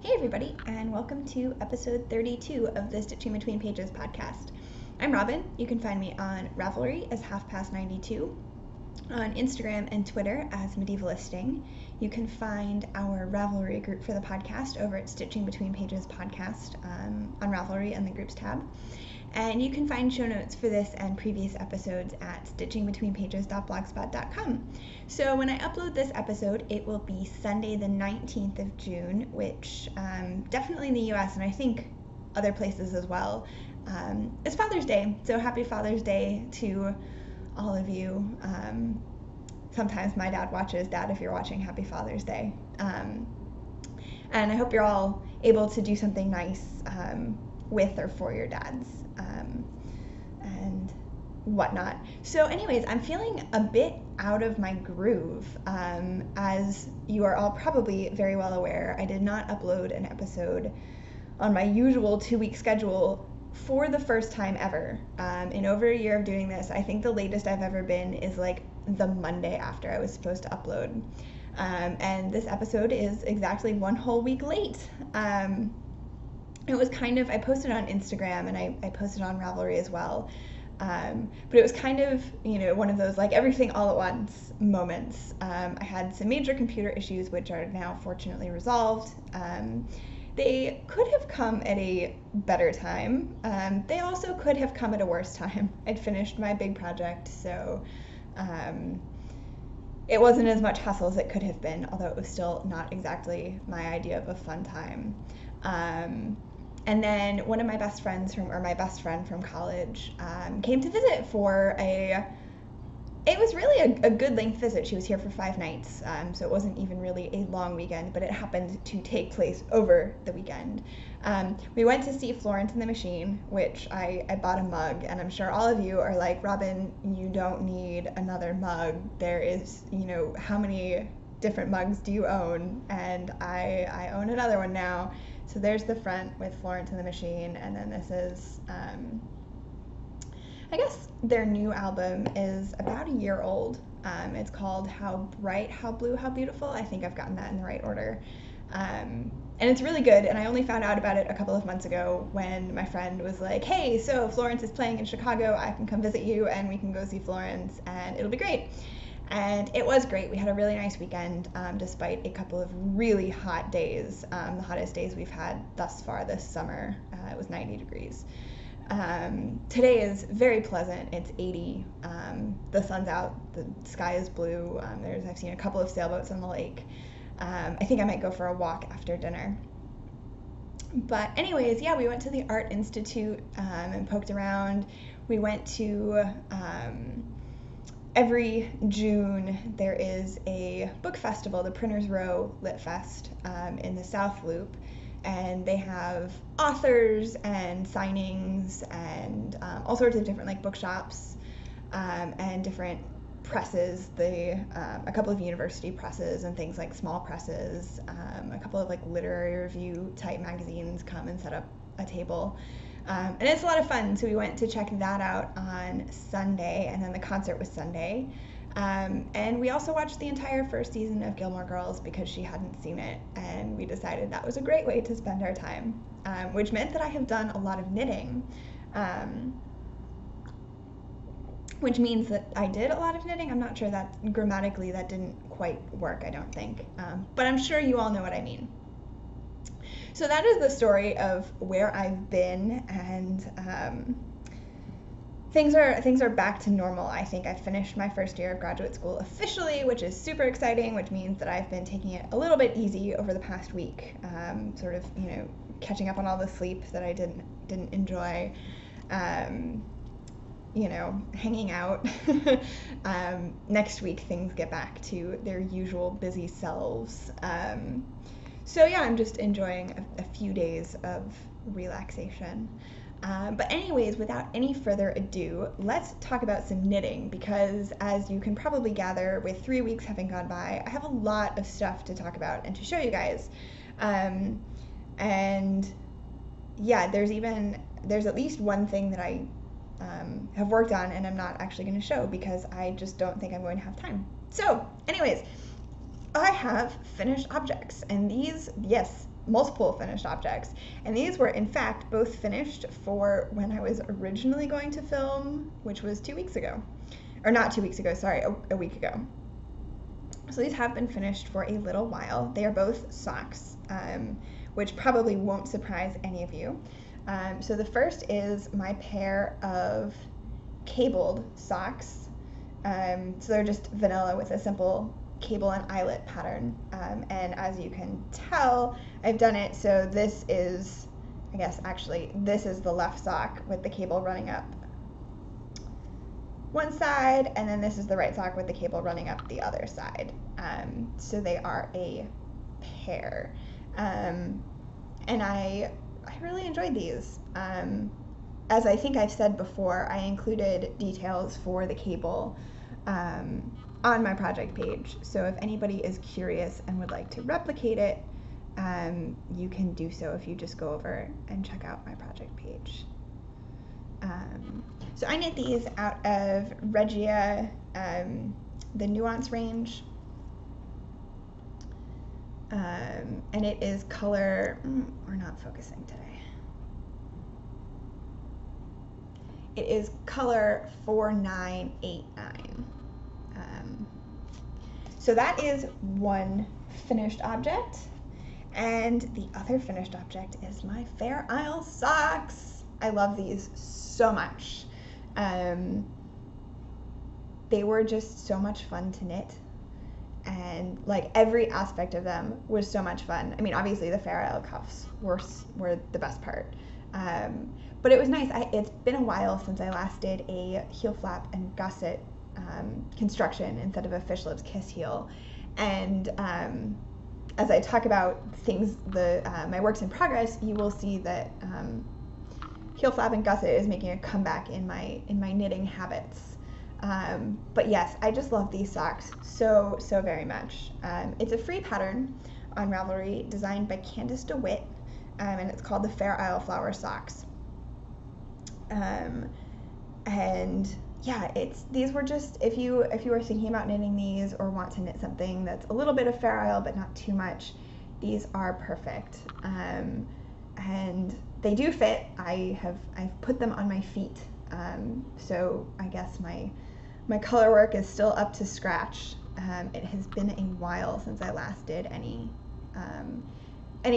Hey everybody, and welcome to episode 32 of the Stitching Between Pages podcast. I'm Robin. You can find me on Ravelry as halfpast92, on Instagram and Twitter as medievalisting. You can find our Ravelry group for the podcast over at Stitching Between Pages podcast on Ravelry and the groups tab. And you can find show notes for this and previous episodes at stitchingbetweenpages.blogspot.com. So when I upload this episode, it will be Sunday the 19th of June, which definitely in the US and I think other places as well, is Father's Day. So happy Father's Day to all of you. Sometimes my dad watches. Dad, if you're watching, happy Father's Day. And I hope you're all able to do something nice with or for your dads and whatnot. So anyways, I'm feeling a bit out of my groove. As you are all probably very well aware, I did not upload an episode on my usual 2-week schedule for the first time ever. In over a year of doing this, I think the latest I've ever been is like the Monday after I was supposed to upload. And this episode is exactly one whole week late. It was kind of, I posted on Instagram and I posted on Ravelry as well. But it was kind of, one of those like everything all at once moments. I had some major computer issues, which are now fortunately resolved. They could have come at a better time. They also could have come at a worse time. I'd finished my big project, so it wasn't as much hustle as it could have been, although it was still not exactly my idea of a fun time. And then one of my best friends my best friend from college came to visit for it was really a good length visit. She was here for 5 nights, so it wasn't even really a long weekend, but it happened to take place over the weekend. We went to see Florence and the Machine, which I bought a mug, and I'm sure all of you are like, Robin, you don't need another mug. There is, how many different mugs do you own? And I own another one now. So there's the front with Florence and the Machine, and then this is, I guess their new album is about a year old. It's called How Bright, How Blue, How Beautiful. I think I've gotten that in the right order. And it's really good, and I only found out about it a couple of months ago when my friend was like, hey, so Florence is playing in Chicago, I can come visit you and we can go see Florence and it'll be great. And it was great. We had a really nice weekend, despite a couple of really hot days, the hottest days we've had thus far this summer. It was 90 degrees. Today is very pleasant. It's 80. The sun's out. The sky is blue. I've seen a couple of sailboats on the lake. I think I might go for a walk after dinner. But anyways, yeah, we went to the Art Institute and poked around. We went to... Every June, there is a book festival, the Printers Row Lit Fest, in the South Loop, and they have authors and signings and all sorts of different like bookshops and different presses. A couple of university presses and things like small presses, a couple of like literary review type magazines come and set up a table. And it's a lot of fun, so we went to check that out on Sunday, and then the concert was Sunday. And we also watched the entire first season of Gilmore Girls because she hadn't seen it, and we decided that was a great way to spend our time, which meant that I have done a lot of knitting, which means that I did a lot of knitting. I'm not sure that grammatically that didn't quite work, I don't think, but I'm sure you all know what I mean. So that is the story of where I've been, and things are back to normal. I think I finished my first year of graduate school officially, which is super exciting, which means that I've been taking it a little bit easy over the past week, sort of, catching up on all the sleep that I didn't enjoy, hanging out. Next week things get back to their usual busy selves. So yeah, I'm just enjoying a few days of relaxation. But anyways, without any further ado, let's talk about some knitting, because as you can probably gather, with 3 weeks having gone by, I have a lot of stuff to talk about and to show you guys. And yeah, there's at least one thing that I have worked on and I'm not actually going to show because I just don't think I'm going to have time. So anyways, I have finished objects, and these, yes, multiple finished objects. And these were, in fact, both finished for when I was originally going to film, which was 2 weeks ago. Or not 2 weeks ago, sorry, a week ago. So these have been finished for a little while. They are both socks, which probably won't surprise any of you. So the first is my pair of cabled socks. So they're just vanilla with a simple cable and eyelet pattern. And as you can tell, I've done it so this is, I guess actually, this is the left sock with the cable running up one side, and then this is the right sock with the cable running up the other side. So they are a pair. And I really enjoyed these. As I think I've said before, I included details for the cable on my project page. So if anybody is curious and would like to replicate it, you can do so if you just go over and check out my project page. So I knit these out of Regia, the Nuance range. And it is color, we're not focusing today. It is color 4989. So that is one finished object. And the other finished object is my Fair Isle socks. I love these so much. They were just so much fun to knit. And like every aspect of them was so much fun. I mean, obviously the Fair Isle cuffs were the best part. But it was nice. It's been a while since I last did a heel flap and gusset construction instead of a fish lips kiss heel. And as I talk about things, my works in progress, you will see that heel flap and gusset is making a comeback in my knitting habits. But yes, I just love these socks so very much. It's a free pattern on Ravelry designed by Candice DeWitt, and it's called the Fair Isle Flower Socks. And yeah, these were just, if you are thinking about knitting these or want to knit something that's a little bit of Fair Isle but not too much, these are perfect. And they do fit. I've put them on my feet, so I guess my color work is still up to scratch. It has been a while since I last did any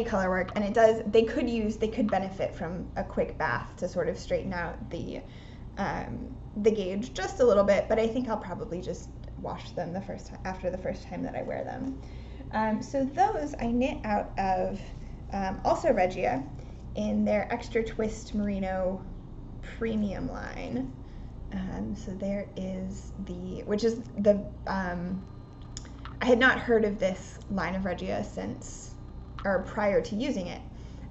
color work, and they could benefit from a quick bath to sort of straighten out the gauge just a little bit, but I think I'll probably just wash them after the first time that I wear them. So those I knit out of also Regia in their Extra Twist Merino Premium line. So there is I had not heard of this line of Regia prior to using it,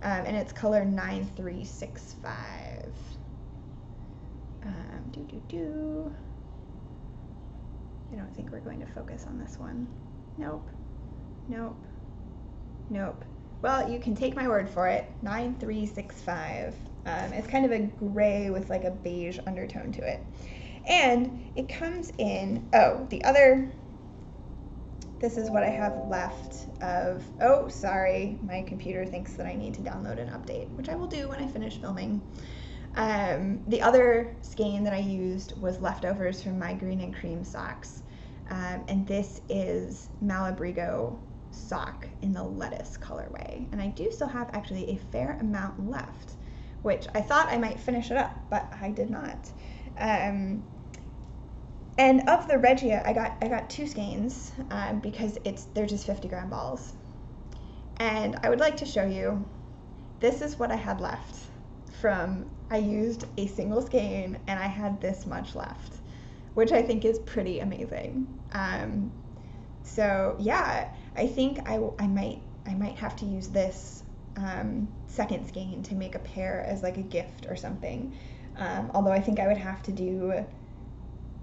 and it's color 9365. I don't think we're going to focus on this one. Nope. Well, you can take my word for it. 9365. It's kind of a gray with like a beige undertone to it. And it comes in, this is what I have left of, sorry, my computer thinks that I need to download an update, which I will do when I finish filming. The other skein that I used was leftovers from my green and cream socks. And this is Malabrigo sock in the lettuce colorway. And I do still have actually a fair amount left, which I thought I might finish it up, but I did not. And of the Regia, I got two skeins because they're just 50-gram balls. And I would like to show you, this is what I had left from, I used a single skein and I had this much left, which I think is pretty amazing. So yeah, I think I might have to use this second skein to make a pair as like a gift or something. Although I think I would have to do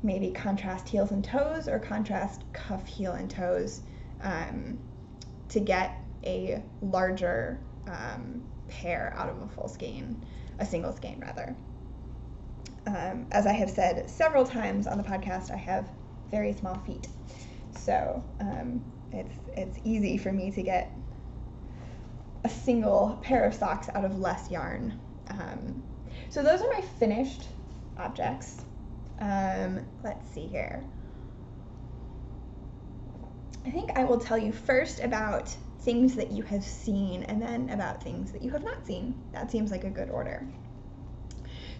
maybe contrast heels and toes or contrast cuff heel and toes to get a larger pair out of a full skein, a single skein rather. As I have said several times on the podcast, I have very small feet, so it's easy for me to get a single pair of socks out of less yarn. So those are my finished objects. Let's see here. I think I will tell you first about things that you have seen and then about things that you have not seen. That seems like a good order.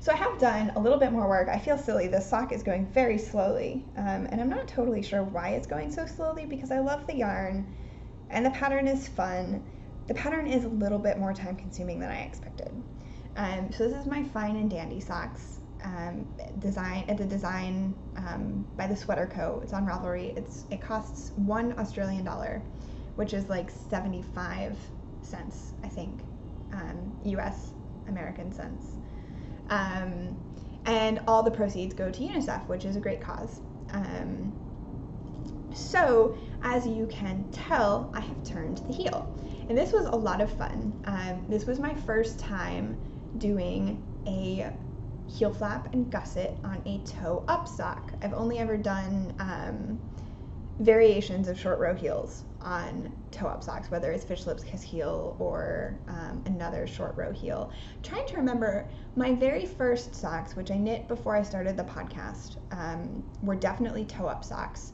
So I have done a little bit more work. I feel silly. This sock is going very slowly, and I'm not totally sure why it's going so slowly because I love the yarn and the pattern is fun. The pattern is a little bit more time consuming than I expected. So this is my Fine and Dandy socks. Design by the Sweater Co. It's on Ravelry. It costs $1 Australian, which is like 75 cents, I think, US American cents. And all the proceeds go to UNICEF, which is a great cause. So as you can tell, I have turned the heel, and this was a lot of fun. This was my first time doing a heel flap and gusset on a toe up sock. I've only ever done variations of short row heels on toe up socks, whether it's Fish Lips Kiss heel or another short row heel. I'm trying to remember, my very first socks, which I knit before I started the podcast, were definitely toe up socks,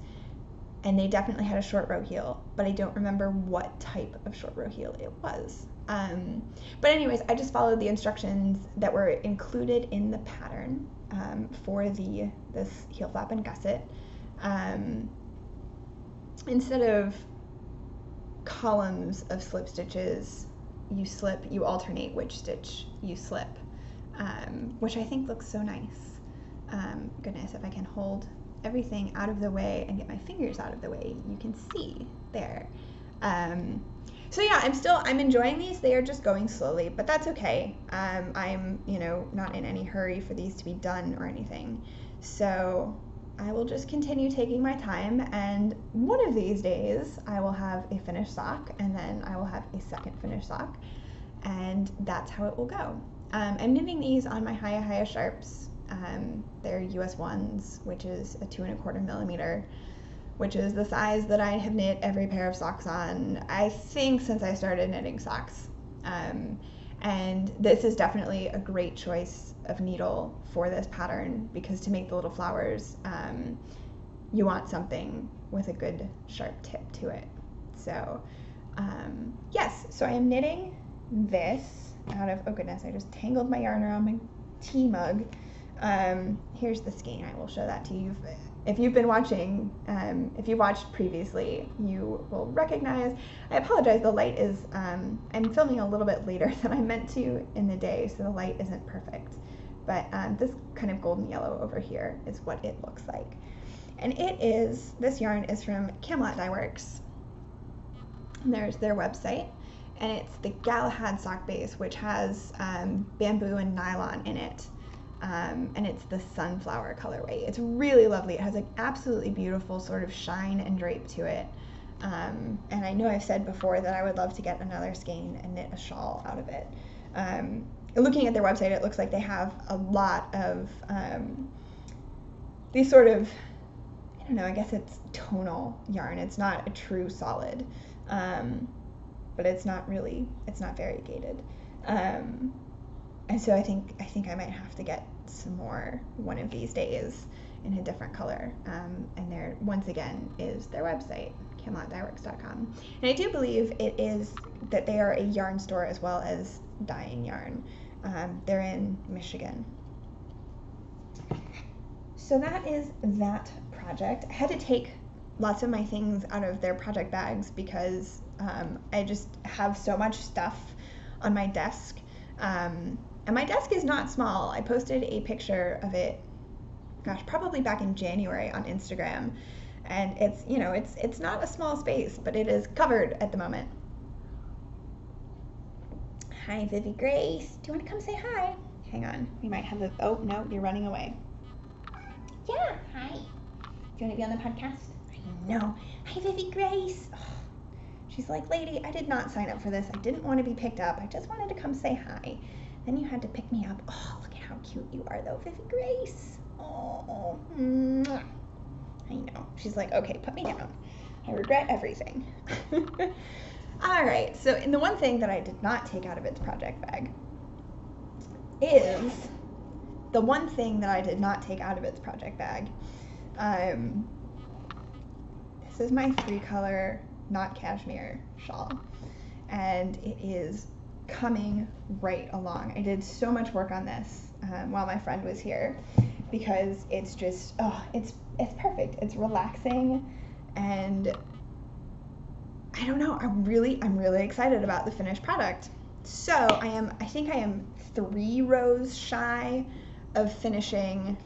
and they definitely had a short row heel, but I don't remember what type of short row heel it was. But anyways, I just followed the instructions that were included in the pattern for this heel flap and gusset. Instead of columns of slip stitches, you alternate which stitch you slip, which I think looks so nice. Goodness, if I can hold everything out of the way and get my fingers out of the way, you can see there. So yeah, I'm enjoying these. They are just going slowly, but that's okay. I'm, not in any hurry for these to be done or anything. So I will just continue taking my time, and one of these days I will have a finished sock, and then I will have a second finished sock, and that's how it will go. I'm knitting these on my Hiya Sharps. They're US 1s, which is a 2 1/4 millimeter, which is the size that I have knit every pair of socks on, I think, since I started knitting socks. And this is definitely a great choice of needle for this pattern, because to make the little flowers, you want something with a good sharp tip to it. So yes, so I am knitting this out of, oh goodness, I just tangled my yarn around my tea mug. Here's the skein. I will show that to you. If you've been watching, if you watched previously, you will recognize. I apologize, the light is, I'm filming a little bit later than I meant to in the day, so the light isn't perfect. But this kind of golden yellow over here is what it looks like. And this yarn is from Camelot Dye Works. And there's their website. And it's the Galahad sock base, which has bamboo and nylon in it. And it's the sunflower colorway. It's really lovely. It has an absolutely beautiful sort of shine and drape to it. And I know I've said before that I would love to get another skein and knit a shawl out of it. Looking at their website, it looks like they have a lot of these sort of, I don't know, I guess it's tonal yarn. It's not a true solid, but it's not variegated. And so I think I might have to get some more one of these days in a different color. And there, once again, is their website, CamelotDyeWorks.com. And I do believe it is that they are a yarn store as well as dyeing yarn. They're in Michigan. So that is that project. I had to take lots of my things out of their project bags because I just have so much stuff on my desk. And my desk is not small. I posted a picture of it, gosh, probably back in January on Instagram. And it's not a small space, but it is covered at the moment. Hi, Vivi Grace. Do you want to come say hi? Hang on. We might have oh, no, you're running away. Yeah, hi. Do you want to be on the podcast? I know. Hi, Vivi Grace. Oh, she's like, lady, I did not sign up for this. I didn't want to be picked up. I just wanted to come say hi. Then you had to pick me up. Oh, look at how cute you are, though, Vivi Grace. Oh, mwah. I know. She's like, okay, put me down. I regret everything. All right, so and the one thing that I did not take out of its project bag is the one thing that I did not take out of its project bag. This is my 3-color, not cashmere shawl, and it is coming right along. I did so much work on this while my friend was here because it's just, it's perfect. It's relaxing, and I don't know, I'm really excited about the finished product. So I think I am 3 rows shy of finishing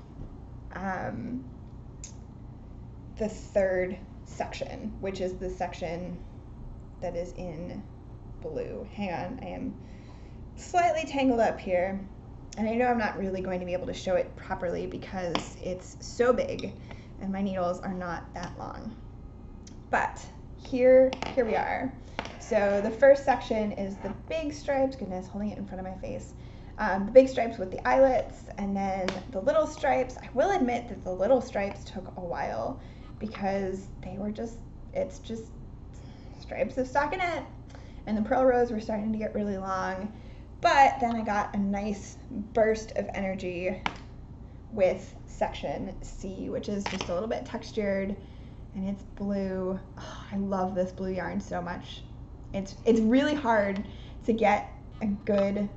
the 3rd section, which is the section that is in blue. Hang on, I am slightly tangled up here, and I know I'm not really going to be able to show it properly because it's so big and my needles are not that long. But here we are. So the first section is the big stripes, goodness, holding it in front of my face. The big stripes with the eyelets, and then the little stripes. I will admit that the little stripes took a while because they were it's just stripes of stockinette, and the pearl rows were starting to get really long. But then I got a nice burst of energy with section C, which is just a little bit textured, and it's blue. Oh, I love this blue yarn so much. It's really hard to get a good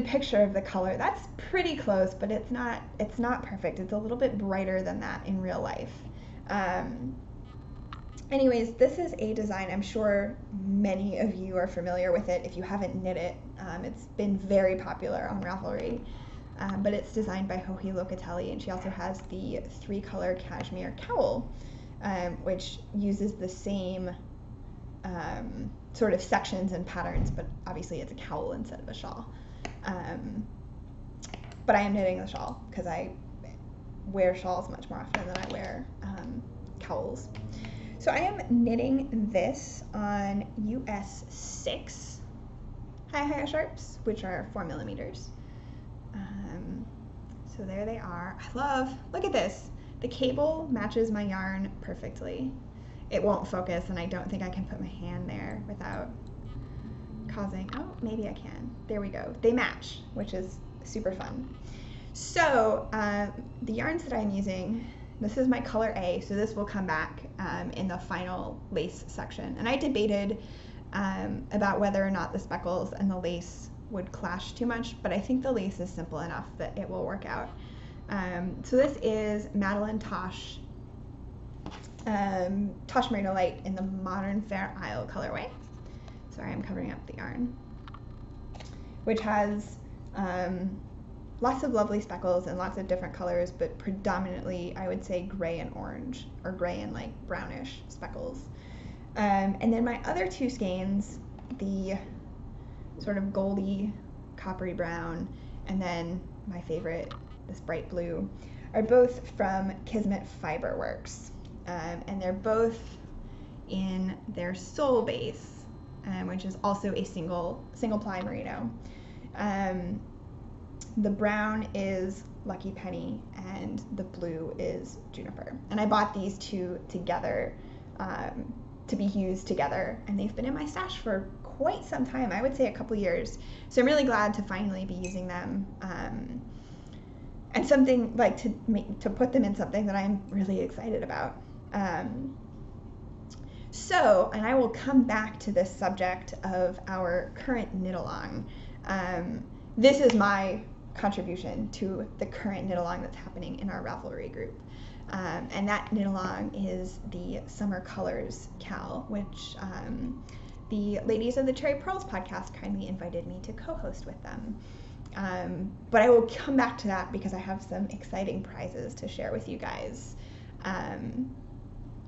picture of the color. That's pretty close, but it's not perfect. It's a little bit brighter than that in real life. Anyways, this is a design I'm sure many of you are familiar with it if you haven't knit it. It's been very popular on Ravelry, but it's designed by Joji Locatelli, and she also has the 3-color cashmere cowl, which uses the same sort of sections and patterns, but obviously it's a cowl instead of a shawl. But I am knitting the shawl because I wear shawls much more often than I wear cowls. So I am knitting this on US 6 high sharps, which are 4 millimeters. So there they are. Look at this. The cable matches my yarn perfectly. It won't focus, and I don't think I can put my hand there without causing, oh, maybe I can. There we go. They match, which is super fun. So the yarns that I'm using, this is my color A, so this will come back in the final lace section. And I debated about whether or not the speckles and the lace would clash too much, but I think the lace is simple enough that it will work out. So this is Madeline Tosh Merino Light in the Modern Fair Isle colorway. Sorry, I'm covering up the yarn, which has lots of lovely speckles and lots of different colors, but predominantly I would say gray and orange, or gray and like brownish speckles. And then my other 2 skeins, the sort of goldy coppery brown, and then my favorite, this bright blue, are both from Kismet Fiberworks. And they're both in their sole base, which is also a single ply merino. The brown is Lucky Penny and the blue is Juniper. And I bought these 2 together to be used together, and they've been in my stash for quite some time, I would say a couple years. So I'm really glad to finally be using them, and something like to put them in something that I'm really excited about. So, and I will come back to this subject of our current knit along. This is my contribution to the current knit along that's happening in our Ravelry group. And that knit along is the Summer Colors Cal, which the ladies of the Cherry Pearls podcast kindly invited me to co-host with them. But I will come back to that because I have some exciting prizes to share with you guys.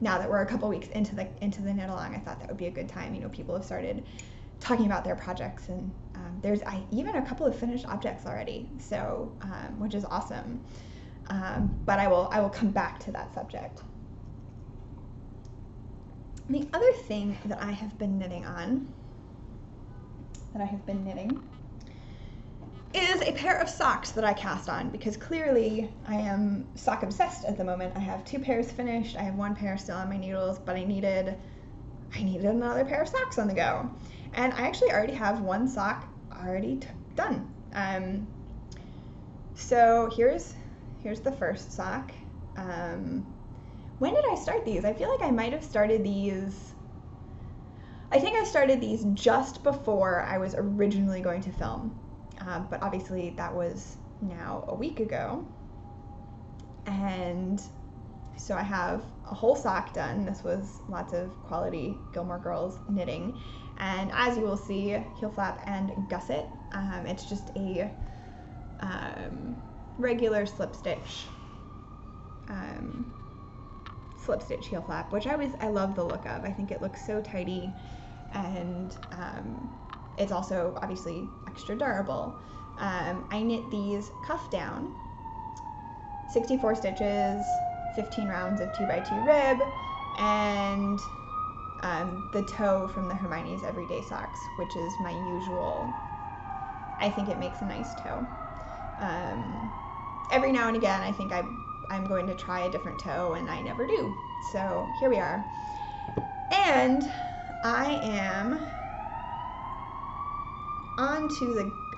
Now that we're a couple weeks into the knit along, I thought that would be a good time. You know, people have started talking about their projects, and there's even a couple of finished objects already, so which is awesome. But I will come back to that subject. The other thing that I have been knitting is a pair of socks that I cast on, because clearly I am sock obsessed at the moment. I have 2 pairs finished. I have 1 pair still on my needles, but I needed another pair of socks on the go. And I actually already have 1 sock already done. So here's the first sock. When did I start these? I feel like I might have started these. I think I started these just before I was originally going to film. But obviously that was now a week ago. And so I have a whole sock done. This was lots of quality Gilmore Girls knitting. And as you will see, heel flap and gusset. It's just a regular slip stitch heel flap, which I love the look of. I think it looks so tidy, and it's also obviously extra durable. I knit these cuff down, 64 stitches, 15 rounds of 2x2 rib, and the toe from the Hermione's Everyday Socks, which is my usual. I think it makes a nice toe. Every now and again, I think I'm going to try a different toe, and I never do. So here we are. And I am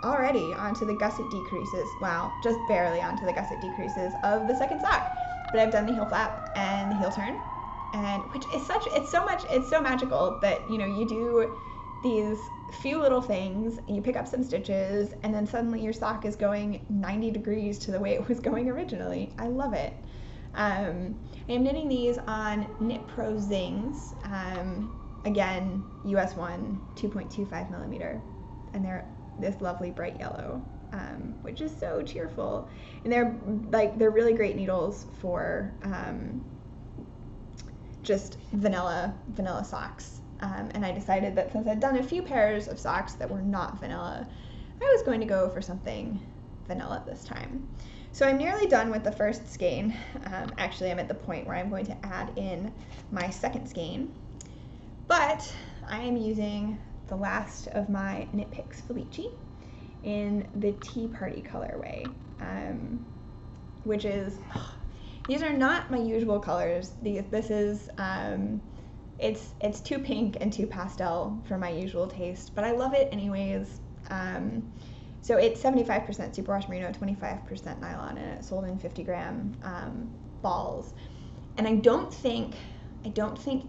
already onto the gusset decreases. Wow, just barely onto the gusset decreases of the second sock. But I've done the heel flap and the heel turn, and which is it's so magical that, you know, you do these few little things, you pick up some stitches, and then suddenly your sock is going 90 degrees to the way it was going originally. I love it. I am knitting these on Knit Pro Zings. Again, US 1, 2.25 millimeter, and they're this lovely bright yellow, which is so cheerful. And they're really great needles for just vanilla socks. And I decided that since I'd done a few pairs of socks that were not vanilla, I was going to go for something vanilla this time. So I'm nearly done with the first skein. Actually, I'm at the point where I'm going to add in my second skein. But I am using the last of my Knit Picks Felici in the Tea Party colorway, which is, these are not my usual colors. This is, it's too pink and too pastel for my usual taste, but I love it anyways. So it's 75% superwash merino, 25% nylon, and it's sold in 50-gram balls. And I don't think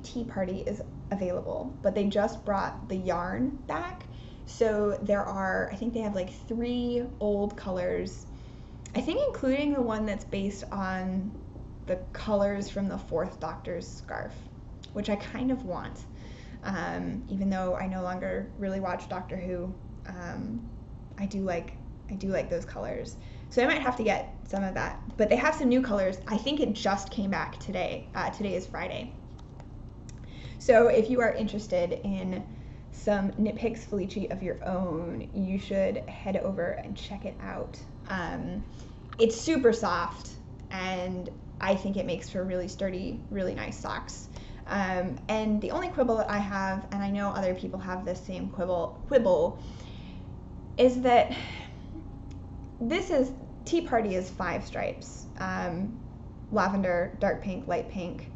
Tea Party is available, but they just brought the yarn back. So I think they have like 3 old colors, I think including the one that's based on the colors from the 4th Doctor's scarf, which I kind of want, even though I no longer really watch Doctor Who. I do like those colors, so I might have to get some of that. But they have some new colors. I think it just came back today. Today is Friday. So if you are interested in some Knit Picks Felici of your own, you should head over and check it out. It's super soft, and I think it makes for really sturdy, really nice socks. And the only quibble that I have, and I know other people have this same quibble, is that Tea Party is 5 stripes. Lavender, dark pink, light pink,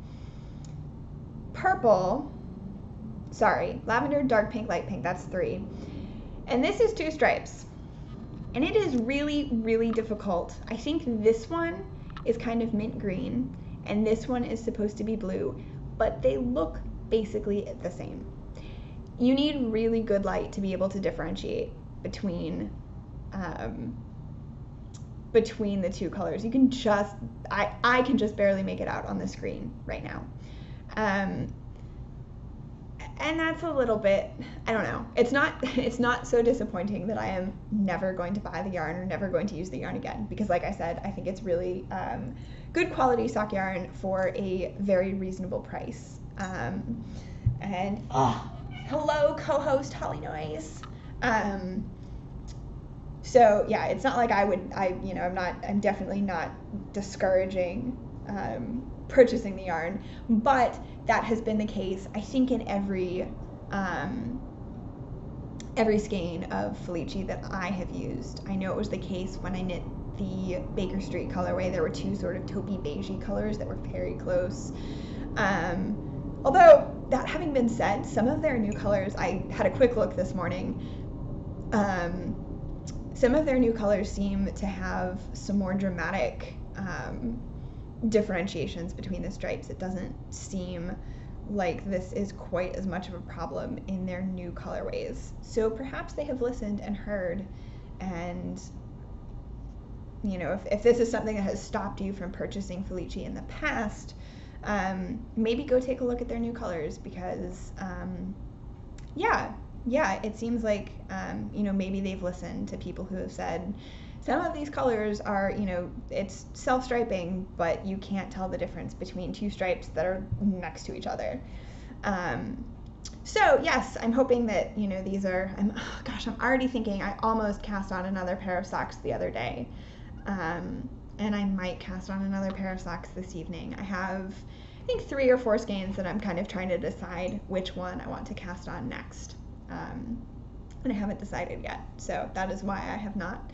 purple, lavender, dark pink, light pink, that's 3. And this is 2 stripes. And it is really, really difficult. I think this one is kind of mint green, and this one is supposed to be blue, but they look basically the same. You need really good light to be able to differentiate between the 2 colors. You can just, I can just barely make it out on the screen right now. And that's a little bit, I don't know. It's not so disappointing that I am never going to buy the yarn or never going to use the yarn again, because like I said, I think it's really good quality sock yarn for a very reasonable price. Hello, co-host Holly Noise. So yeah, it's not like I'm definitely not discouraging purchasing the yarn, but that has been the case, I think, in every every skein of Felici that I have used. I know it was the case when I knit the Baker Street colorway. There were two sort of taupey beigey colors that were very close. Although, that having been said, some of their new colors, I had a quick look this morning, some of their new colors seem to have some more dramatic differentiations between the stripes. It doesn't seem like this is quite as much of a problem in their new colorways. So perhaps they have listened and heard, and you know, if this is something that has stopped you from purchasing Felici in the past, maybe go take a look at their new colors, because yeah, it seems like you know, maybe they've listened to people who have said some of these colors are, you know, it's self-striping, but you can't tell the difference between two stripes that are next to each other. So yes, I'm hoping that, you know, these are, I'm already thinking I almost cast on another pair of socks the other day. And I might cast on another pair of socks this evening. I have, I think, 3 or 4 skeins that I'm kind of trying to decide which one I want to cast on next. And I haven't decided yet. So that is why I have not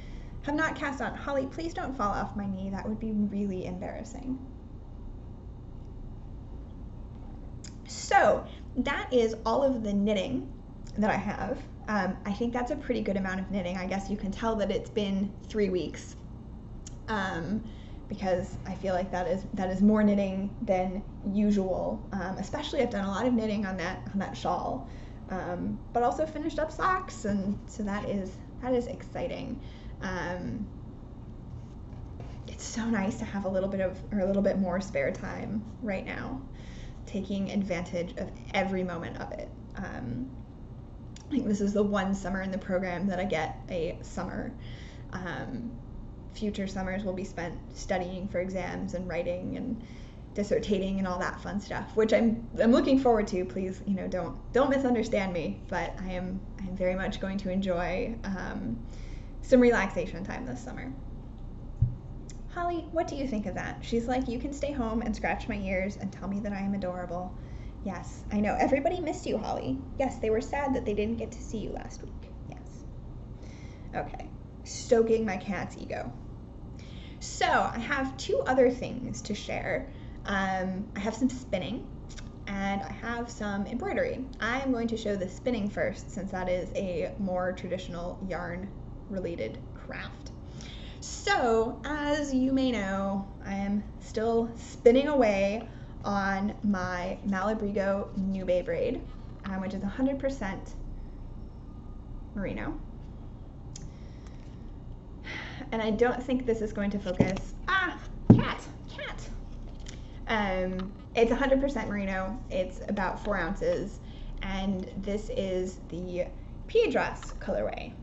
cast on. Holly, please don't fall off my knee. That would be really embarrassing. So that is all of the knitting that I have. I think that's a pretty good amount of knitting. I guess you can tell that it's been 3 weeks, because I feel like that is more knitting than usual. Especially, I've done a lot of knitting on that shawl, but also finished up socks, and so that is exciting. It's so nice to have a little bit more spare time right now, taking advantage of every moment of it. I think this is the one summer in the program that I get a summer. Future summers will be spent studying for exams and writing and dissertating and all that fun stuff, which I'm looking forward to. Please, you know, don't misunderstand me, but I'm very much going to enjoy some relaxation time this summer. Holly, what do you think of that? She's like, you can stay home and scratch my ears and tell me that I am adorable. Yes, I know. Everybody missed you, Holly. Yes, they were sad that they didn't get to see you last week. Yes. Okay. Stoking my cat's ego. So I have 2 other things to share. I have some spinning and I have some embroidery. I'm going to show the spinning first, since that is a more traditional yarn related craft. So, as you may know, I am still spinning away on my Malabrigo Nube braid, which is 100% merino. And I don't think this is going to focus. Cat. It's 100% merino. It's about 4 ounces, and this is the Piedras colorway.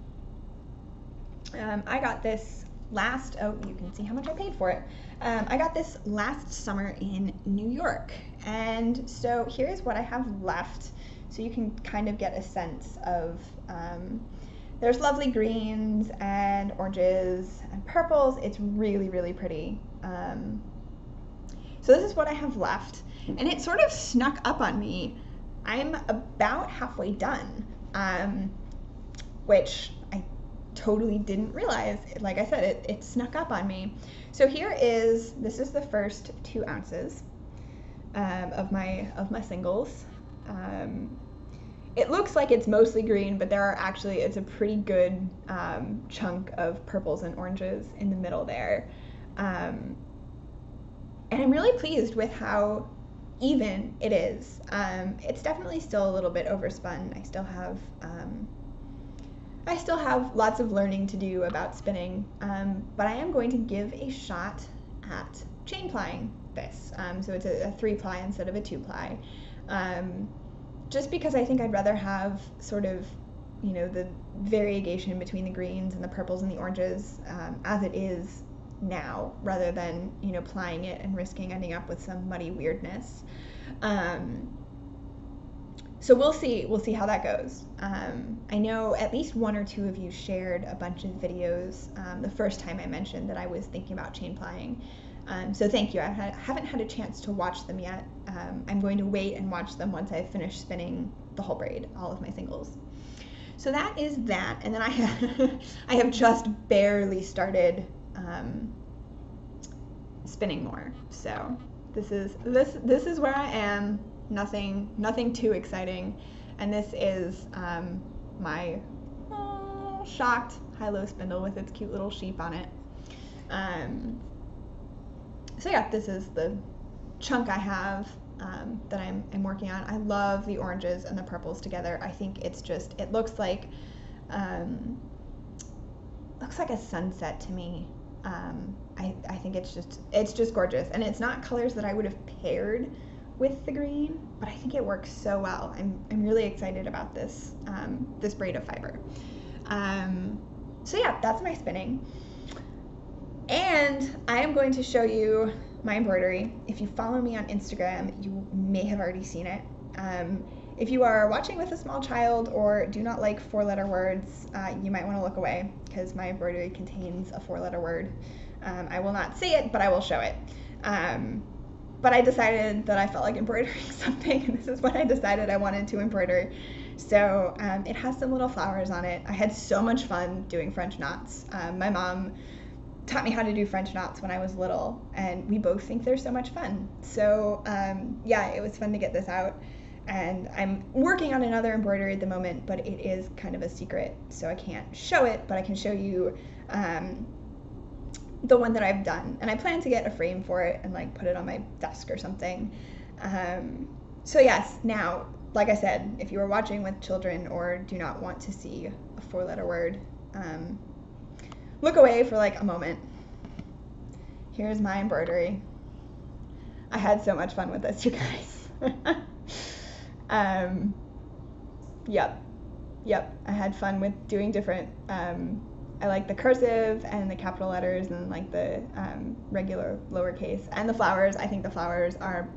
I got this you can see how much I paid for it. I got this last summer in New York, and so here's what I have left, so you can kind of get a sense of, there's lovely greens and oranges and purples. It's really, really pretty. So this is what I have left, and it sort of snuck up on me. I'm about halfway done, which I totally didn't realize. Like I said, it snuck up on me. So this is the first 2 ounces of my singles. It looks like it's mostly green, but it's a pretty good chunk of purples and oranges in the middle there. And I'm really pleased with how even it is. It's definitely still a little bit overspun. I still have lots of learning to do about spinning, but I am going to give a shot at chain plying this. So it's a 3-ply instead of a 2-ply. Just because I think I'd rather have sort of, you know, the variegation between the greens and the purples and the oranges as it is now, rather than, you know, plying it and risking ending up with some muddy weirdness. So we'll see how that goes. I know at least 1 or 2 of you shared a bunch of videos the first time I mentioned that I was thinking about chain plying. So thank you. I haven't had a chance to watch them yet. I'm going to wait and watch them once I've finished spinning the whole braid, all of my singles. So that is that, and then I have just barely started spinning more. So this is where I am. Nothing too exciting, and this is my shocked high-low spindle with its cute little sheep on it. So yeah, this is the chunk I have that I'm working on. I love the oranges and the purples together. I think it's just, it looks like a sunset to me. I think it's just gorgeous, and it's not colors that I would have paired with the green, but I think it works so well. I'm really excited about this this braid of fiber. So yeah, that's my spinning. And I am going to show you my embroidery. If you follow me on Instagram, you may have already seen it. If you are watching with a small child or do not like 4-letter words, you might want to look away because my embroidery contains a 4-letter word. I will not say it, but I will show it. But I decided that I felt like embroidering something, and this is what I decided I wanted to embroider. So it has some little flowers on it. I had so much fun doing French knots. My mom taught me how to do French knots when I was little, and we both think they're so much fun. So yeah, it was fun to get this out. And I'm working on another embroidery at the moment, but it is kind of a secret, so I can't show it, but I can show you the one that I've done. And I plan to get a frame for it and like put it on my desk or something. So yes, now, like I said, if you are watching with children or do not want to see a 4-letter word, look away for like a moment. Here's my embroidery. I had so much fun with this, you guys. Yep. I had fun with doing different, I like the cursive and the capital letters and like the regular lowercase and the flowers. I think the flowers are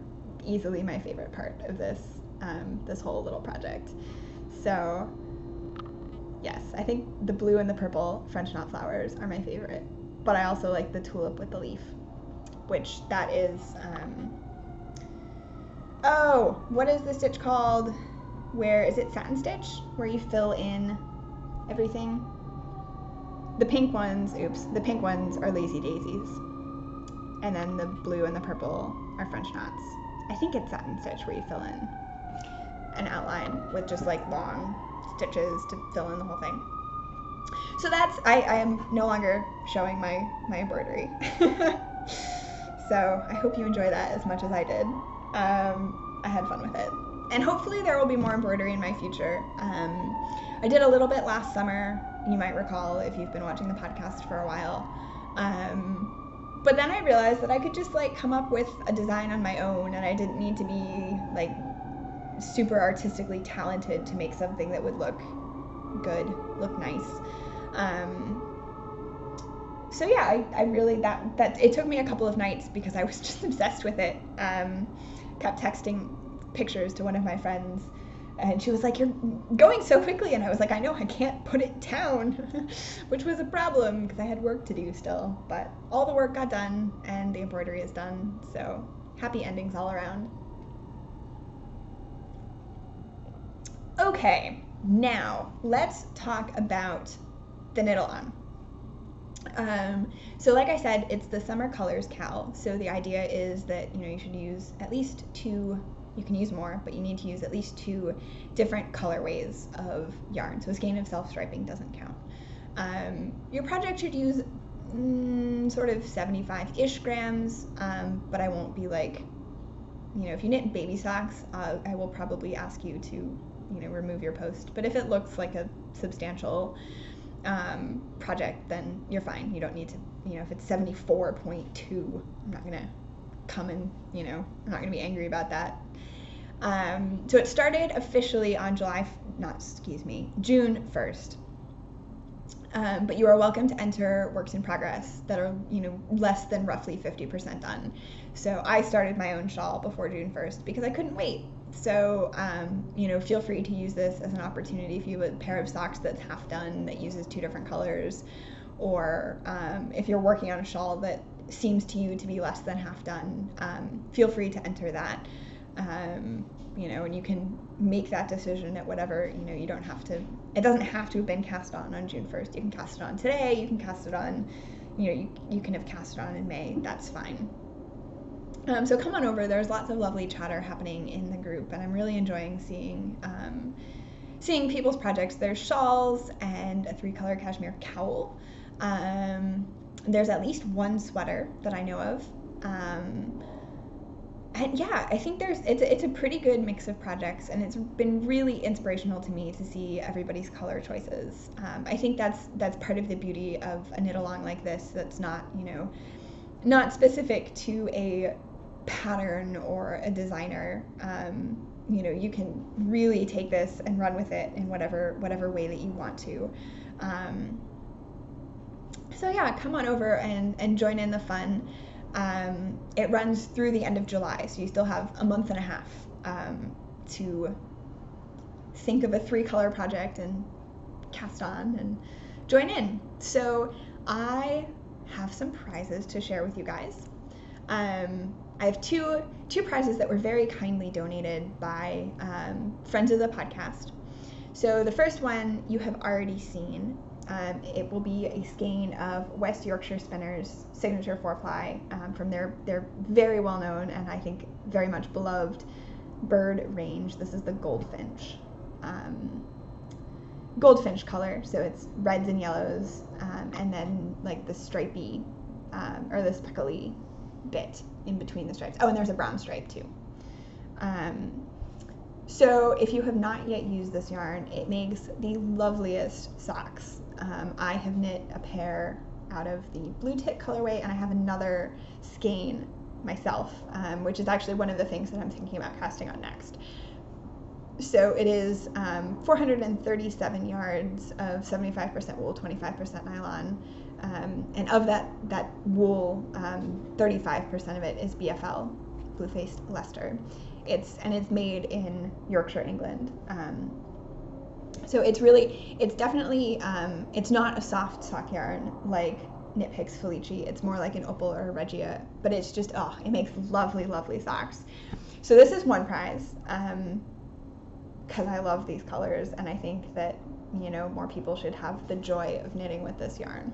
easily my favorite part of this, this whole little project. So yes, I think the blue and the purple French knot flowers are my favorite, but I also like the tulip with the leaf, which that is, oh, what is the stitch called? Where is it? Satin stitch, where you fill in everything. The pink ones, the pink ones are lazy daisies, and then the blue and the purple are French knots. I think it's satin stitch where you fill in an outline with just like long stitches to fill in the whole thing. So that's, I am no longer showing my embroidery. So I hope you enjoy that as much as I did. I had fun with it. And hopefully there will be more embroidery in my future. I did a little bit last summer, you might recall if you've been watching the podcast for a while. But then I realized that I could just like come up with a design on my own, and I didn't need to be like super artistically talented to make something that would look good, look nice. So yeah, I really, that it took me a couple of nights because I was just obsessed with it. Kept texting pictures to one of my friends, and she was like, "You're going so quickly," and I was like, "I know, I can't put it down," which was a problem because I had work to do still, but all the work got done and the embroidery is done, so happy endings all around. Okay, now let's talk about the knit-along. So like I said, it's the summer colors cal. So the idea is that, you should use at least 2, you can use more, but you need to use at least 2 different colorways of yarn. So a skein of self-striping doesn't count. Your project should use sort of 75-ish grams, but I won't be like, if you knit baby socks, I will probably ask you to, remove your post. But if it looks like a substantial project, then you're fine. You don't need to, if it's 74.2, I'm not gonna come and, I'm not gonna be angry about that. So it started officially on June 1st. But you are welcome to enter works in progress that are, less than roughly 50% done. So I started my own shawl before June 1st because I couldn't wait. So, feel free to use this as an opportunity if you have a pair of socks that's half done that uses 2 different colors, or if you're working on a shawl that seems to you to be less than half done, feel free to enter that. And you can make that decision at whatever, you don't have to, it doesn't have to have been cast on June 1st. You can cast it on today, you can cast it on, you can have cast it on in May, that's fine. So come on over, there's lots of lovely chatter happening in the group, and I'm really enjoying seeing people's projects. There's shawls and a 3-color cashmere cowl. There's at least one sweater that I know of. And yeah, I think it's a pretty good mix of projects, and it's been really inspirational to me to see everybody's color choices. I think that's part of the beauty of a knit along like this, that's not specific to a pattern or a designer. You can really take this and run with it in whatever way that you want to. So yeah, come on over and join in the fun. It runs through the end of July, so you still have a month and a half to think of a 3-color project and cast on and join in. So I have some prizes to share with you guys. I have two prizes that were very kindly donated by friends of the podcast. So the first one you have already seen. It will be a skein of West Yorkshire Spinners signature 4-ply from their very well known and I think very much beloved bird range. This is the goldfinch color, so it's reds and yellows, and then like the stripy or the speckly bit in between the stripes. Oh, and there's a brown stripe too. So if you have not yet used this yarn, it makes the loveliest socks. I have knit a pair out of the blue tit colorway, and I have another skein myself, which is actually one of the things that I'm thinking about casting on next. So it is 437 yards of 75% wool, 25% nylon, and of that wool, 35% of it is BFL, blue-faced Leicester. It's made in Yorkshire, England. So it's definitely, it's not a soft sock yarn like Knit Picks Felici. It's more like an Opal or a Regia, but it's just, it makes lovely, lovely socks. So this is one prize, because I love these colors, and I think that, more people should have the joy of knitting with this yarn.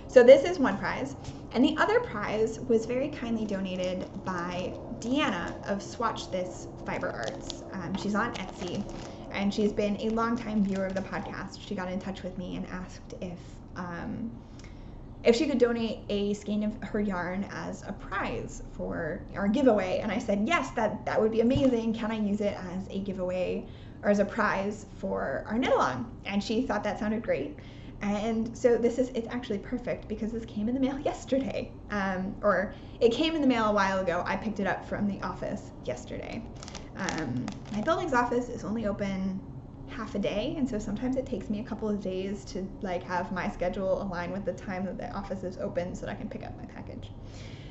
So this is one prize, and the other prize was very kindly donated by Deanna of Swatch This Fiber Arts. She's on Etsy, and she's been a longtime viewer of the podcast. She got in touch with me and asked if she could donate a skein of her yarn as a prize for our giveaway, and I said yes, that would be amazing. Can I use it as a giveaway or as a prize for our knit along? And she thought that sounded great. And so it's actually perfect because this came in the mail yesterday, or it came in the mail a while ago. I picked it up from the office yesterday. My building's office is only open half a day, and so sometimes it takes me a couple of days to have my schedule align with the time that the office is open so that I can pick up my package.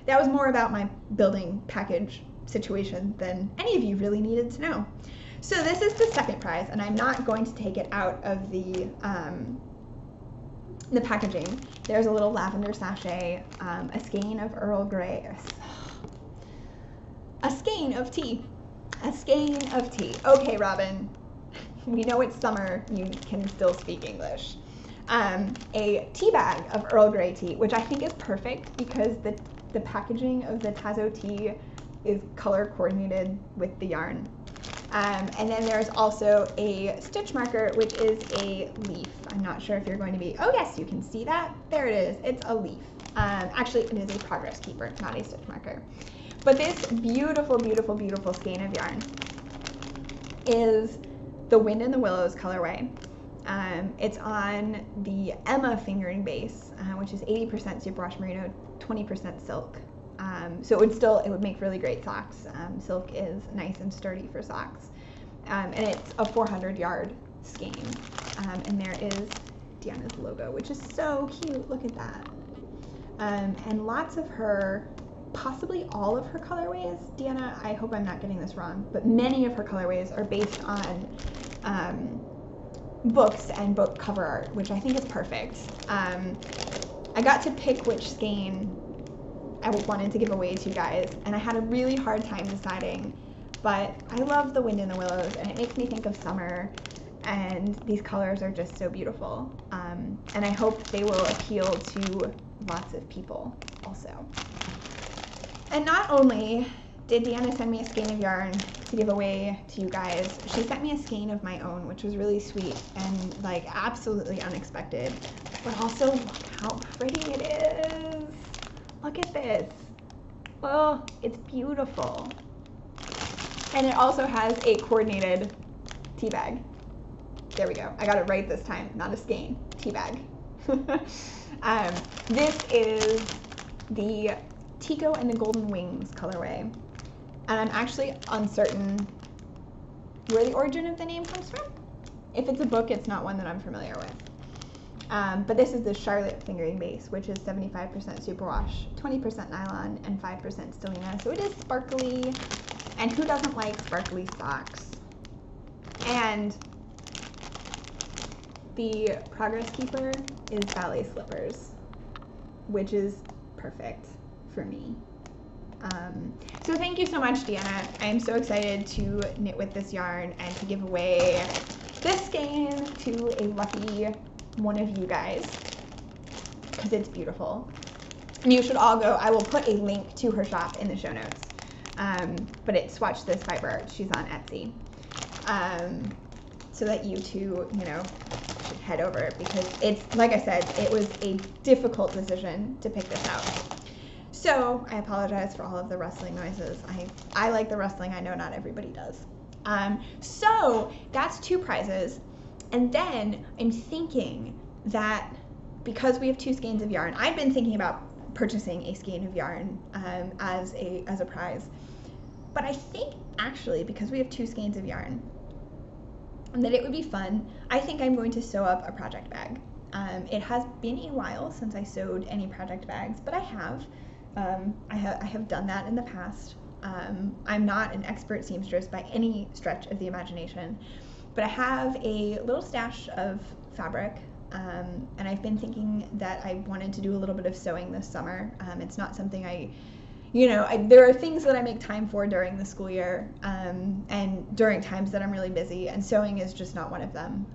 That was more about my building package situation than any of you really needed to know. So this is the second prize, and I'm not going to take it out of the packaging. There's a little lavender sachet, a skein of Earl Grey, a skein of tea. A skein of tea. Okay, Robin, we know it's summer, you can still speak English. A tea bag of Earl Grey tea, which I think is perfect because the packaging of the Tazo tea is color coordinated with the yarn. And then there's also a stitch marker, which is a leaf. I'm not sure if you're going to be, oh yes, you can see that. There it is, it's a leaf. Actually, it is a progress keeper, not a stitch marker. But this beautiful, beautiful, beautiful skein of yarn is the Wind in the Willows colorway. It's on the Emma fingering base, which is 80% superwash merino, 20% silk. So it would make really great socks. Silk is nice and sturdy for socks. And it's a 400-yard skein. And there is Deanna's logo, which is so cute. Look at that. And lots of her, possibly all of her colorways, Deanna, I hope I'm not getting this wrong, but many of her colorways are based on books and book cover art, which I think is perfect. I got to pick which skein I wanted to give away to you guys, and I had a really hard time deciding, but I love the wind in the willows, and it makes me think of summer, and these colors are just so beautiful. And I hope they will appeal to lots of people also. And not only did Deanna send me a skein of yarn to give away to you guys, she sent me a skein of my own, which was really sweet and like absolutely unexpected. But also, look how pretty it is. Look at this. Oh, it's beautiful. And it also has a coordinated tea bag. There we go. I got it right this time. Not a skein. Tea bag. This is the Tico and the Golden Wings colorway. And I'm actually uncertain where the origin of the name comes from. If it's a book, it's not one that I'm familiar with. But this is the Charlotte fingering base, which is 75% superwash, 20% nylon, and 5% stellina. So it is sparkly. And who doesn't like sparkly socks? And the Progress Keeper is ballet slippers, which is perfect for me. So thank you so much, Deanna. I am so excited to knit with this yarn and to give away this skein to a lucky one of you guys, because it's beautiful. And you should all go. I will put a link to her shop in the show notes. But it's Swatch This by Bert. She's on Etsy. So that you two, should head over, because it's, like I said, it was a difficult decision to pick this out. So I apologize for all of the rustling noises. I like the rustling. I know not everybody does. So that's 2 prizes. And then I'm thinking that because we have 2 skeins of yarn, I've been thinking about purchasing a skein of yarn as a prize. But I think actually, because we have 2 skeins of yarn, and that it would be fun, I think I'm going to sew up a project bag. It has been a while since I sewed any project bags, but I have. I have done that in the past. I'm not an expert seamstress by any stretch of the imagination, but I have a little stash of fabric, and I've been thinking that I wanted to do a little bit of sewing this summer. It's not something there are things that I make time for during the school year, and during times that I'm really busy, and sewing is just not one of them.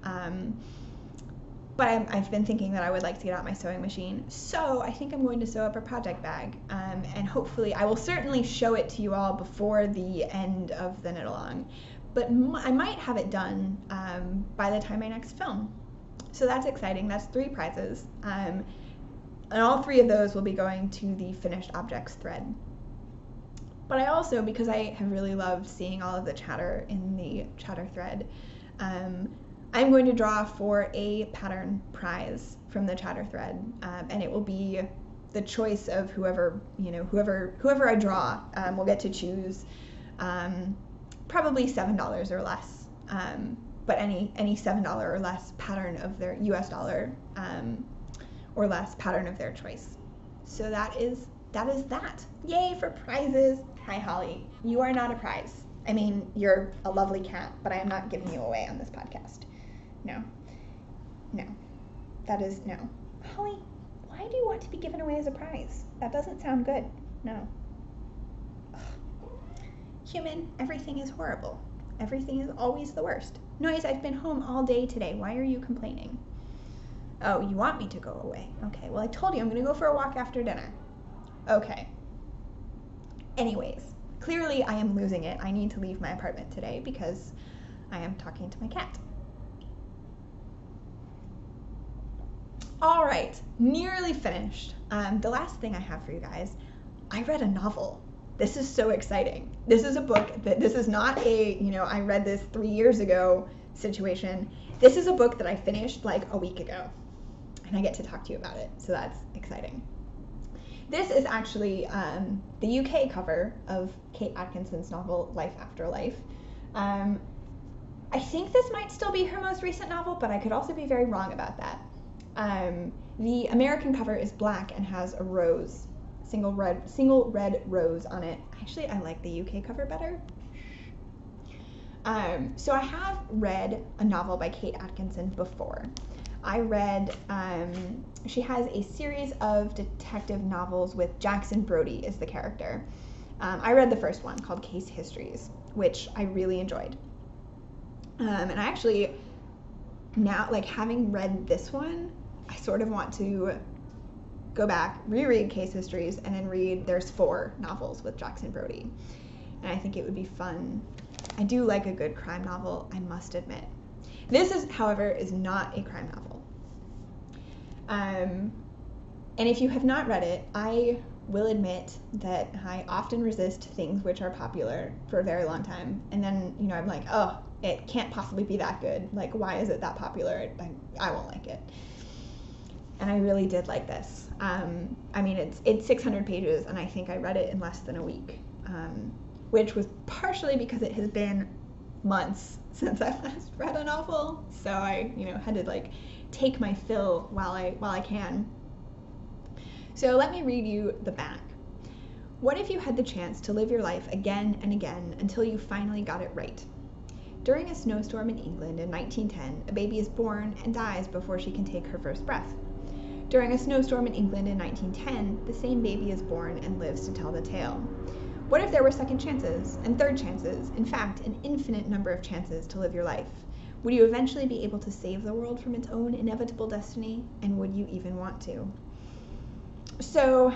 But I've been thinking that I would like to get out my sewing machine, so I think I'm going to sew up a project bag, and hopefully I will certainly show it to you all before the end of the knit along, but I might have it done by the time I next film. So that's exciting. That's 3 prizes, and all 3 of those will be going to the finished objects thread. But I also, because I have really loved seeing all of the chatter in the chatter thread, I'm going to draw for a pattern prize from the chatter thread, and it will be the choice of whoever I draw will get to choose probably $7 or less, but any $7 or less pattern of their US dollar or less pattern of their choice. So that is that. Yay for prizes. Hi, Holly. You are not a prize. I mean, you're a lovely cat, but I am not giving you away on this podcast. No. That is no. Holly, why do you want to be given away as a prize? That doesn't sound good. No. Ugh. Human, everything is horrible. Everything is always the worst. Noise, I've been home all day today. Why are you complaining? Oh, you want me to go away? Okay, well, I told you I'm going to go for a walk after dinner. Okay. Anyways, clearly I am losing it. I need to leave my apartment today because I am talking to my cat. All right, nearly finished. The last thing I have for you guys, I read a novel. This is so exciting. This is a book this is not a, I read this 3 years ago situation. This is a book that I finished like a week ago, and I get to talk to you about it, so that's exciting. This is actually the UK cover of Kate Atkinson's novel, Life After Life. I think this might still be her most recent novel, but I could also be very wrong about that. The American cover is black and has a rose, single red rose on it. Actually, I like the UK cover better. So I have read a novel by Kate Atkinson before. I read, she has a series of detective novels with Jackson Brodie as the character. I read the first one called Case Histories, which I really enjoyed. And I actually, now, like, having read this one, I sort of want to go back, reread Case Histories, and then read, there's 4 novels with Jackson Brodie. And I think it would be fun. I do like a good crime novel, I must admit. This is, however, is not a crime novel. And if you have not read it, I will admit that I often resist things which are popular for a very long time. And then, you know, I'm like, oh, it can't possibly be that good. Like, why is it that popular? I won't like it. And I really did like this. I mean, it's 600 pages, and I think I read it in less than a week, which was partially because it has been months since I last read a novel. So I, you know, had to like take my fill while I can. So let me read you the back. What if you had the chance to live your life again and again until you finally got it right? During a snowstorm in England in 1910, a baby is born and dies before she can take her first breath. During a snowstorm in England in 1910, the same baby is born and lives to tell the tale. What if there were second chances and third chances, in fact, an infinite number of chances to live your life? Would you eventually be able to save the world from its own inevitable destiny? And would you even want to? So,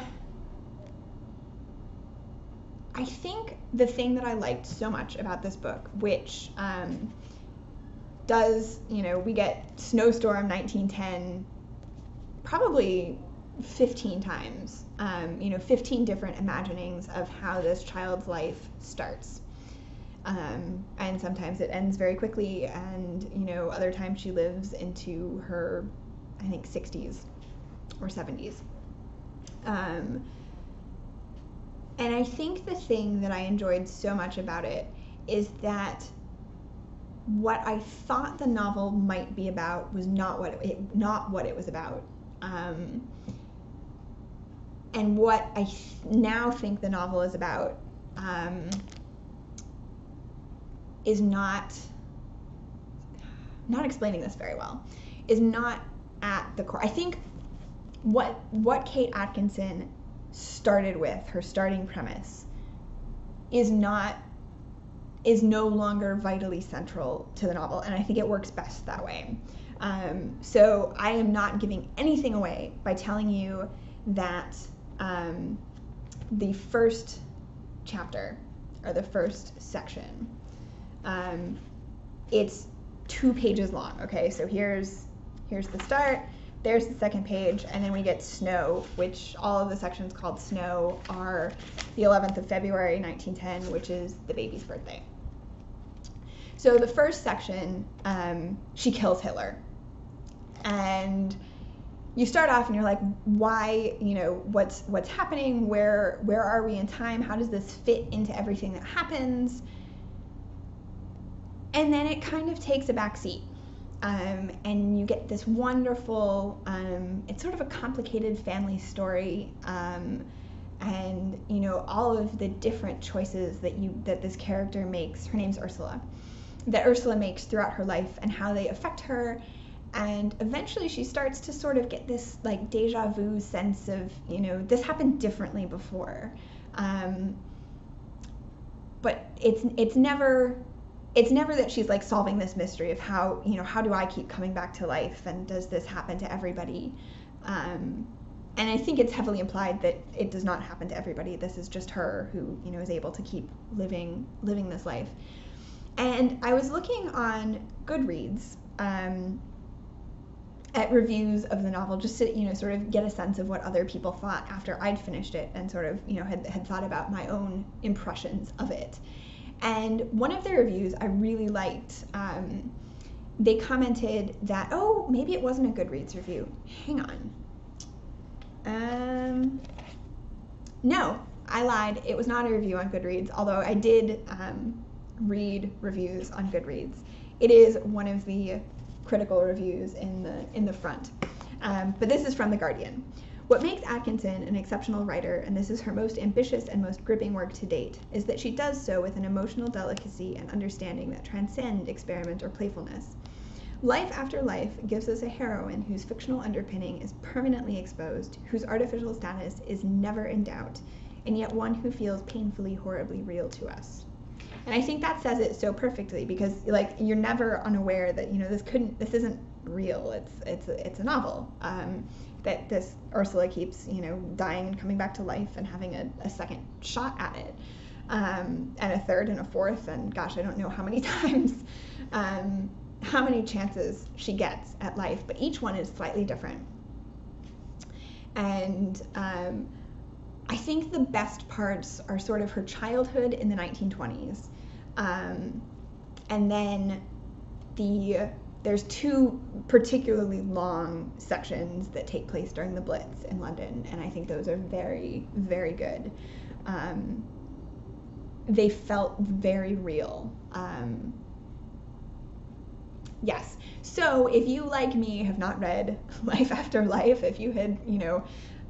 I think the thing that I liked so much about this book, which does, you know, we get Snowstorm 1910 probably 15 times, you know, 15 different imaginings of how this child's life starts. And sometimes it ends very quickly, and, you know, other times she lives into her, I think, 60s or 70s. And I think the thing that I enjoyed so much about it is that what I thought the novel might be about was not what it was about. And what I now think the novel is about is not explaining this very well, is not at the core. I think what Kate Atkinson started with, her starting premise, is no longer vitally central to the novel, and I think it works best that way. So I am not giving anything away by telling you that the first chapter, or the first section, it's 2 pages long, okay? So here's the start, there's the second page, and then we get Snow, which all of the sections called Snow are the 11th of February, 1910, which is the baby's birthday. So the first section, she kills Hitler. And you start off and you're like, why, you know, what's happening? Where are we in time? How does this fit into everything that happens? And then it kind of takes a back seat. And you get this wonderful, it's sort of a complicated family story, and, you know, all of the different choices that this character makes. Her name's Ursula. That Ursula makes throughout her life and how they affect her. And eventually she starts to sort of get this like deja vu sense of, you know, this happened differently before. But it's never that she's like solving this mystery of how, you know, how do I keep coming back to life, and does this happen to everybody? And I think it's heavily implied that it does not happen to everybody. This is just her who, you know, is able to keep living this life. And I was looking on Goodreads at reviews of the novel, just to, you know, sort of get a sense of what other people thought after I'd finished it, and sort of, you know, had thought about my own impressions of it. And one of the reviews I really liked, they commented that, oh, maybe it wasn't a Goodreads review. Hang on. No, I lied. It was not a review on Goodreads, although I did read reviews on Goodreads. It is one of the critical reviews in the front. But this is from The Guardian. What makes Atkinson an exceptional writer, and this is her most ambitious and most gripping work to date, is that she does so with an emotional delicacy and understanding that transcend experiment or playfulness. Life After Life gives us a heroine whose fictional underpinning is permanently exposed, whose artificial status is never in doubt, and yet one who feels painfully, horribly real to us. And I think that says it so perfectly, because like you're never unaware that, you know, this isn't real. It's a novel. That this Ursula keeps, you know, dying and coming back to life and having a second shot at it, and a third and a fourth, and gosh, I don't know how many times, how many chances she gets at life, but each one is slightly different. And I think the best parts are sort of her childhood in the 1920s, and then there's two particularly long sections that take place during the Blitz in London, and I think those are very, very good. They felt very real. Yes. So if you, like me, have not read Life After Life, if you had, you know,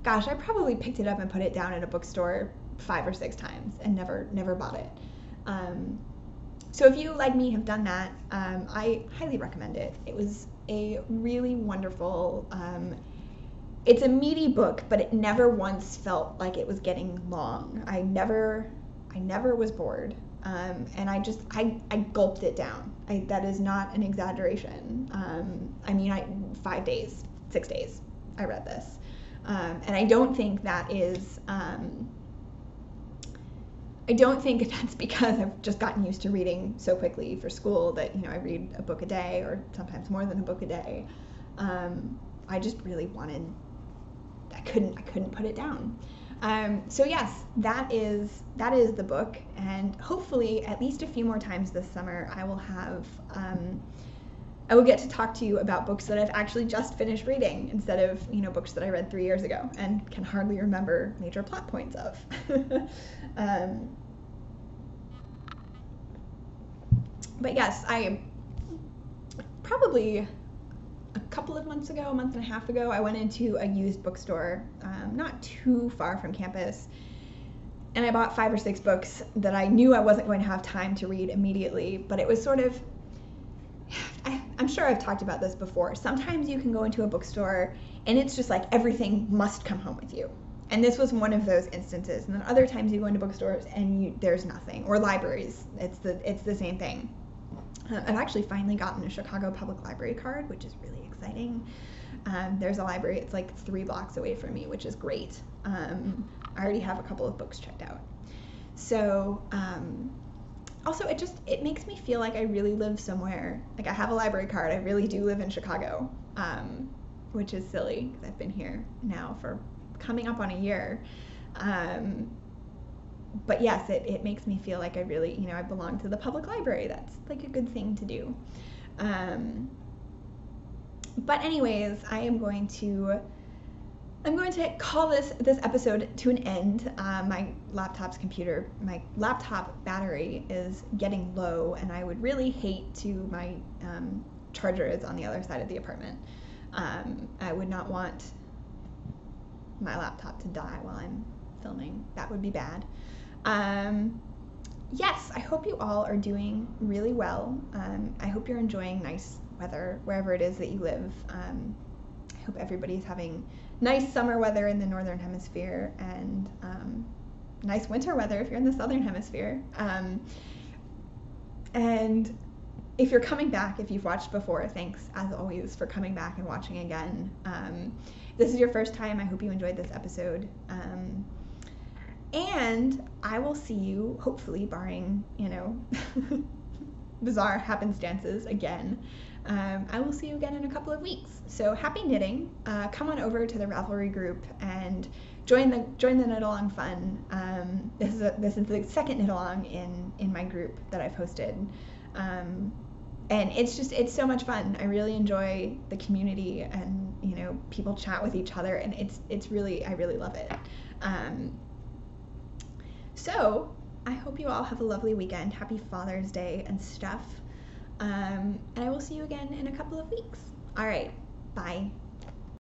gosh, I probably picked it up and put it down at a bookstore 5 or 6 times and never bought it. So if you, like me, have done that, I highly recommend it. It was a really wonderful, it's a meaty book, but it never once felt like it was getting long. I never was bored. And I gulped it down. That is not an exaggeration. I mean, 5 days, 6 days, I read this. And I don't think that is, I don't think that's because I've just gotten used to reading so quickly for school that, you know, I read a book a day or sometimes more than a book a day. I just really wanted, I couldn't put it down. So yes, that is the book, and hopefully at least a few more times this summer I will get to talk to you about books that I've actually just finished reading instead of, you know, books that I read 3 years ago and can hardly remember major plot points of. But yes, I probably a couple of months ago, a month and a half ago, I went into a used bookstore not too far from campus, and I bought 5 or 6 books that I knew I wasn't going to have time to read immediately, but it was sort of, I'm sure I've talked about this before. Sometimes you can go into a bookstore and it's just like everything must come home with you. And this was one of those instances. And then other times you go into bookstores and there's nothing. Or libraries, it's the same thing. I've actually finally gotten a Chicago Public Library card, which is really exciting. There's a library, it's like 3 blocks away from me, which is great. I already have a couple of books checked out. So, also it makes me feel like I really live somewhere. Like I have a library card, I really do live in Chicago, which is silly because I've been here now for coming up on a year. But yes, it makes me feel like I really, you know, I belong to the public library. That's like a good thing to do. But anyways, I'm going to call this episode to an end. My laptop battery is getting low, and I would really hate to, my charger is on the other side of the apartment. I would not want my laptop to die while I'm filming. That would be bad. Yes, I hope you all are doing really well. I hope you're enjoying nice weather wherever it is that you live. I hope everybody's having nice summer weather in the northern hemisphere, and nice winter weather if you're in the southern hemisphere. And if you're coming back, if you've watched before, thanks as always for coming back and watching again. If this is your first time, I hope you enjoyed this episode. And I will see you, hopefully, barring, you know, bizarre happenstances again. I will see you again in a couple of weeks. So happy knitting. Come on over to the Ravelry group and join the knit along fun. This is the second knit along in my group that I've hosted. And it's so much fun. I really enjoy the community, and, you know, people chat with each other, and I really love it. So I hope you all have a lovely weekend. Happy Father's Day and stuff. And I will see you again in a couple of weeks. All right, bye.